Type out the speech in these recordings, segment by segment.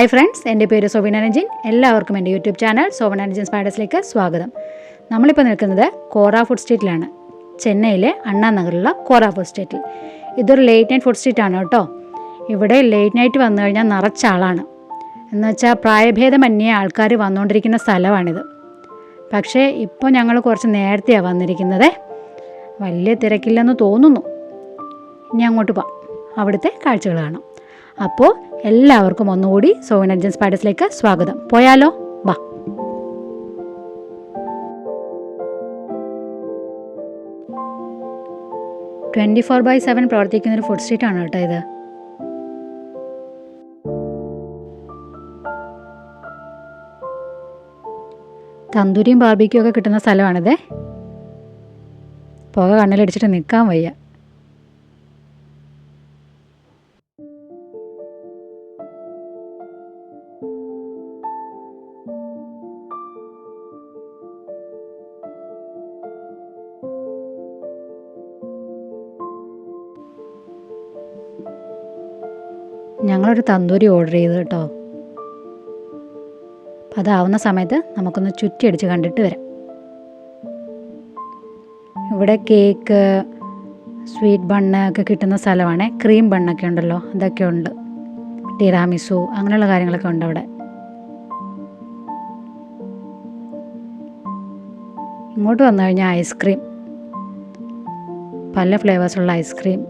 Hi friends, എൻ്റെ പേര് സോബിന നജിൻ. എല്ലാവർക്കും എൻ്റെ യൂട്യൂബ് ചാനൽ സോബിന നജിൻ സ്പൈഡേഴ്സിലേക്ക് സ്വാഗതം. നമ്മളിപ്പോൾ നിൽക്കുന്നത് കോറ ഫുഡ് സ്ട്രീറ്റിലാണ്, ചെന്നൈയിലെ അണ്ണാ നഗറിലുള്ള കോറ ഫുഡ് സ്ട്രീറ്റിൽ. ഇതൊരു ലേറ്റ് നൈറ്റ് ഫുഡ് സ്ട്രീറ്റാണ് കേട്ടോ. ഇവിടെ ലേറ്റ് നൈറ്റ് വന്നു കഴിഞ്ഞാൽ നിറച്ച ആളാണ്. എന്നുവെച്ചാൽ പ്രായഭേദമന്യേ ആൾക്കാർ വന്നുകൊണ്ടിരിക്കുന്ന സ്ഥലമാണിത്. പക്ഷേ ഇപ്പോൾ ഞങ്ങൾ കുറച്ച് നേരത്തെയാണ് വന്നിരിക്കുന്നത്. വലിയ തിരക്കില്ലെന്ന് തോന്നുന്നു. ഇനി അങ്ങോട്ട് പോവാം, അവിടുത്തെ കാഴ്ചകൾ കാണാം. അപ്പോൾ എല്ലാവർക്കും ഒന്നുകൂടി സോബിന നജിൻ സ്പൈഡേഴ്സിലേക്ക് സ്വാഗതം. പോയാലോ? വാ. (24/7) പ്രവർത്തിക്കുന്നൊരു ഫുഡ് സ്ട്രീറ്റാണ് കേട്ടോ ഇത്. തന്തൂരിയും ബാർബിക്യും ഒക്കെ കിട്ടുന്ന സ്ഥലമാണിത്. പുക കണ്ണിലടിച്ചിട്ട് നിൽക്കാൻ വയ്യ. ഞങ്ങളൊരു തന്തൂരി ഓർഡർ ചെയ്തു കേട്ടോ. അപ്പം അതാവുന്ന സമയത്ത് നമുക്കൊന്ന് ചുറ്റിയടിച്ച് കണ്ടിട്ട് വരാം. ഇവിടെ കേക്ക്, സ്വീറ്റ് ബണ്ണ് ഒക്കെ കിട്ടുന്ന സ്ഥലമാണ്. ക്രീം ബണ്ണൊക്കെ ഉണ്ടല്ലോ, അതൊക്കെ ഉണ്ട്. ടിറാമിസു അങ്ങനെയുള്ള കാര്യങ്ങളൊക്കെ ഉണ്ട് അവിടെ. ഇങ്ങോട്ട് വന്നു കഴിഞ്ഞാൽ ഐസ്ക്രീം, പല ഫ്ലേവേഴ്സുള്ള ഐസ്ക്രീം.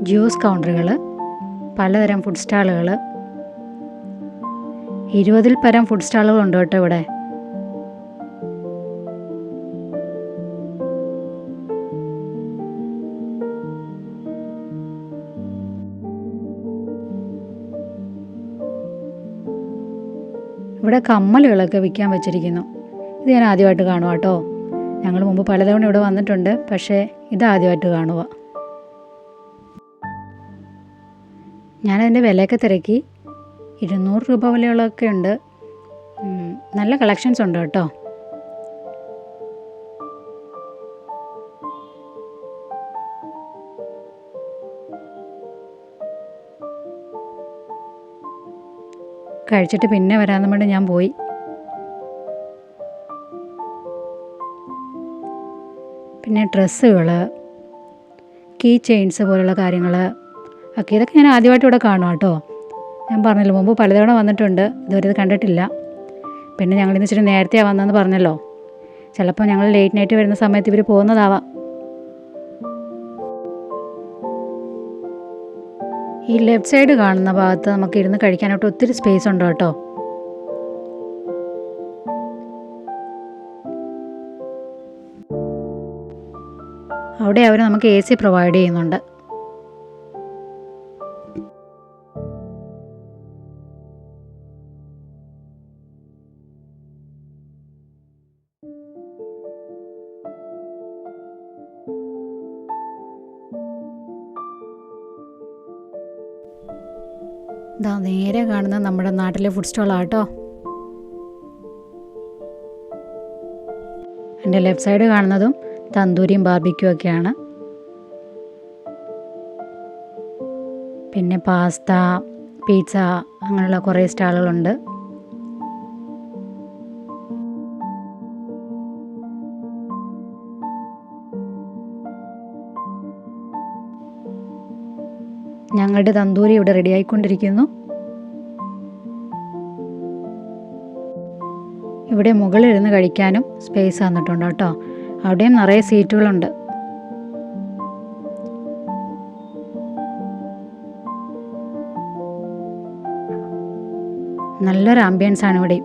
ജ്യൂസ് കൗണ്ടറുകൾ, പലതരം ഫുഡ് സ്റ്റാളുകൾ. 20-ൽ പരം ഫുഡ് സ്റ്റാളുകളുണ്ട് കേട്ടോ ഇവിടെ. ഇവിടെ കമ്മലുകളൊക്കെ വിൽക്കാൻ വെച്ചിരിക്കുന്നു. ഇത് ഞാൻ ആദ്യമായിട്ട് കാണുക കേട്ടോ. ഞങ്ങൾ മുമ്പ് പലതവണ ഇവിടെ വന്നിട്ടുണ്ട്, പക്ഷേ ഇതാദ്യമായിട്ട് കാണുക. ഞാനതിൻ്റെ വിലയൊക്കെ തിരക്കി. 200 രൂപ വിലയുള്ളതൊക്കെ ഉണ്ട്. നല്ല കളക്ഷൻസ് ഉണ്ട് കേട്ടോ. കഴിച്ചിട്ട് പിന്നെ വരാമെന്ന് വേണ്ടി ഞാൻ പോയി. പിന്നെ ഡ്രസ്സുകൾ, കീ ചെയിൻസ് പോലുള്ള കാര്യങ്ങൾ ഒക്കെ, ഇതൊക്കെ ഞാൻ ആദ്യമായിട്ട് ഇവിടെ കാണുക കേട്ടോ. ഞാൻ പറഞ്ഞല്ലോ, മുമ്പ് പലതവണ വന്നിട്ടുണ്ട്, ഇതുവരെ ഇത് കണ്ടിട്ടില്ല. പിന്നെ ഞങ്ങളിന്ന് ഇച്ചിരി നേരത്തെയാണ് വന്നതെന്ന് പറഞ്ഞല്ലോ. ചിലപ്പോൾ ഞങ്ങൾ ലേറ്റ് നൈറ്റ് വരുന്ന സമയത്ത് ഇവർ പോകുന്നതാവാം. ഈ ലെഫ്റ്റ് സൈഡ് കാണുന്ന ഭാഗത്ത് നമുക്ക് ഇരുന്ന് കഴിക്കാനായിട്ട് ഒത്തിരി സ്പേസ് ഉണ്ട് കേട്ടോ. അവിടെ അവർ നമുക്ക് AC പ്രൊവൈഡ് ചെയ്യുന്നുണ്ട്. ഇതാ നേരെ കാണുന്ന നമ്മുടെ നാട്ടിലെ ഫുഡ് സ്റ്റോളാണ് കേട്ടോ. എൻ്റെ ലെഫ്റ്റ് സൈഡ് കാണുന്നതും തന്തൂരിയും ബാർബിക്യും ഒക്കെയാണ്. പിന്നെ പാസ്ത, പിസ്സ അങ്ങനെയുള്ള കുറേ സ്റ്റാളുകളുണ്ട്. ഞങ്ങളുടെ തന്തൂരി ഇവിടെ റെഡി ആയിക്കൊണ്ടിരിക്കുന്നു. ഇവിടെ മുകളിലിരുന്ന് കഴിക്കാനും സ്പേസ് തന്നിട്ടുണ്ട് കേട്ടോ. അവിടെയും നിറയെ സീറ്റുകളുണ്ട്. നല്ലൊരു ആംബിയൻസ് ആണ് ഇവിടെ.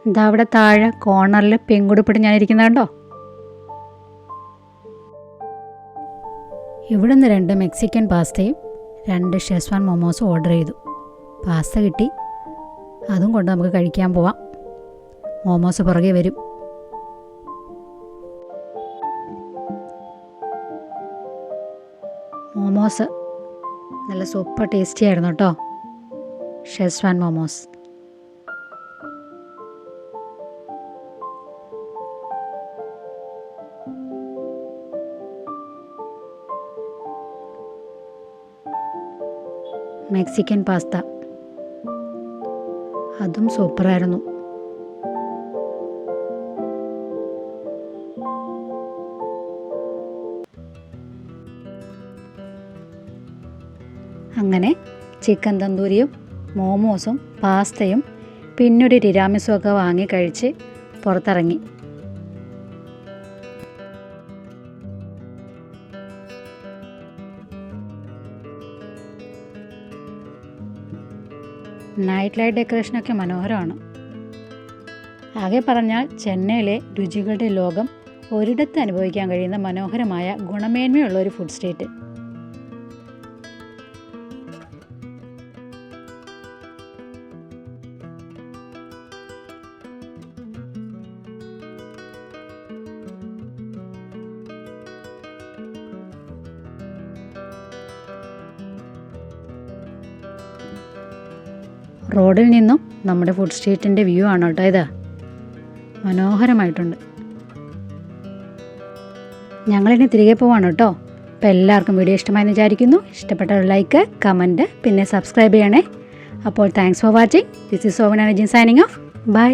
ഇതാ അവിടെ താഴെ കോർണറിൽ പെങ്കുടുപ്പിട്ട് ഞാനിരിക്കുന്നത് കണ്ടോ. ഇവിടുന്ന് 2 മെക്സിക്കൻ പാസ്തയും 2 ഷെസ്വാൻ മൊമോസും ഓർഡർ ചെയ്തു. പാസ്ത കിട്ടി, അതും കൊണ്ട് നമുക്ക് കഴിക്കാൻ പോവാം. മോമോസ് പുറകെ വരും. മോമോസ് നല്ല സൂപ്പർ ടേസ്റ്റി ആയിരുന്നു കേട്ടോ. ഷെസ്വാൻ മോമോസ്. മെക്സിക്കൻ പാസ്ത അതും സൂപ്പറായിരുന്നു. അങ്ങനെ ചിക്കൻ തന്തൂരിയും മോമോസും പാസ്തയും പിന്നൊരു ടിരാമിസും ഒക്കെ വാങ്ങി കഴിച്ച് പുറത്തിറങ്ങി. നൈറ്റ് ലൈറ്റ് ഡെക്കറേഷനൊക്കെ മനോഹരമാണ്. ആകെ പറഞ്ഞാൽ ചെന്നൈയിലെ രുചികളുടെ ലോകം ഒരിടത്ത് അനുഭവിക്കാൻ കഴിയുന്ന മനോഹരമായ ഗുണമേന്മയുള്ള ഒരു ഫുഡ് സ്ട്രീറ്റ്. റോഡിൽ നിന്നും നമ്മുടെ ഫുഡ് സ്ട്രീറ്റിൻ്റെ വ്യൂ ആണ് കേട്ടോ ഇത്. മനോഹരമായിട്ടുണ്ട്. ഞങ്ങളിനി തിരികെ പോവാണ് കേട്ടോ. അപ്പോൾ എല്ലാവർക്കും വീഡിയോ ഇഷ്ടമായെന്ന് വിചാരിക്കുന്നു. ഇഷ്ടപ്പെട്ട ഒരു ലൈക്ക്, കമൻറ്റ്, പിന്നെ സബ്സ്ക്രൈബ് ചെയ്യണേ. അപ്പോൾ thanks for watching. This is Sovan and Jin signing off. By.